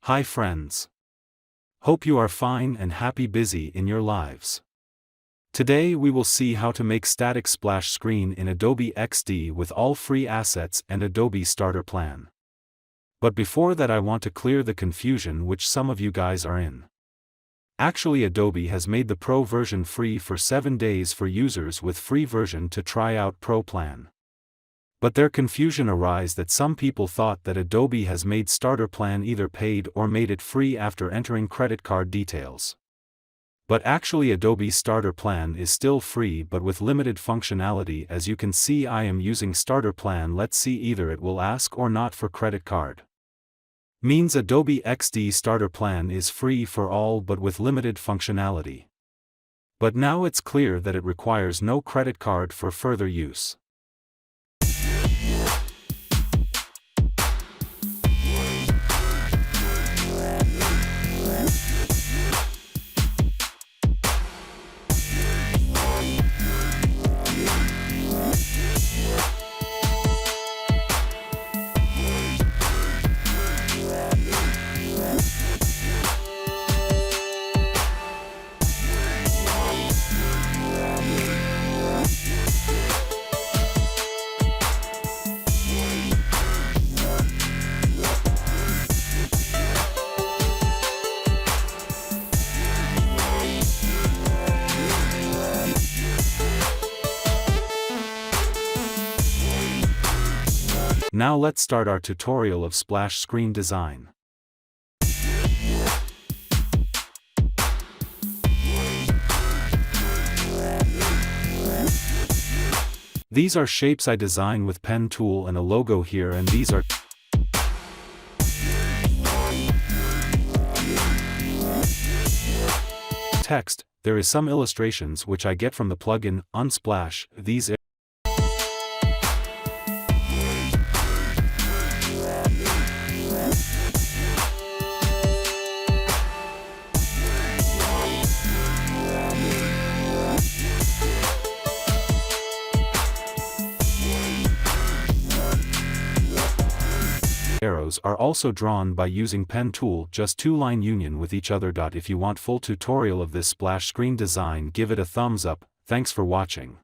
Hi friends. Hope you are fine and happy busy in your lives. Today we will see how to make static splash screen in Adobe XD with all free assets and Adobe Starter Plan. But before that I want to clear the confusion which some of you guys are in. Actually Adobe has made the Pro version free for 7 days for users with free version to try out Pro plan. But their confusion arises that some people thought that Adobe has made Starter Plan either paid or made it free after entering credit card details. But actually Adobe Starter Plan is still free but with limited functionality. As you can see, I am using Starter Plan. Let's see, either it will ask or not for credit card. Means Adobe XD Starter Plan is free for all but with limited functionality. But now it's clear that it requires no credit card for further use. Now let's start our tutorial of splash screen design. These are shapes I design with pen tool and a logo here, and these are text. There is some illustrations which I get from the plugin Unsplash. These arrows are also drawn by using pen tool, just 2-line union with each other. If you want full tutorial of this splash screen design, give it a thumbs up. Thanks for watching.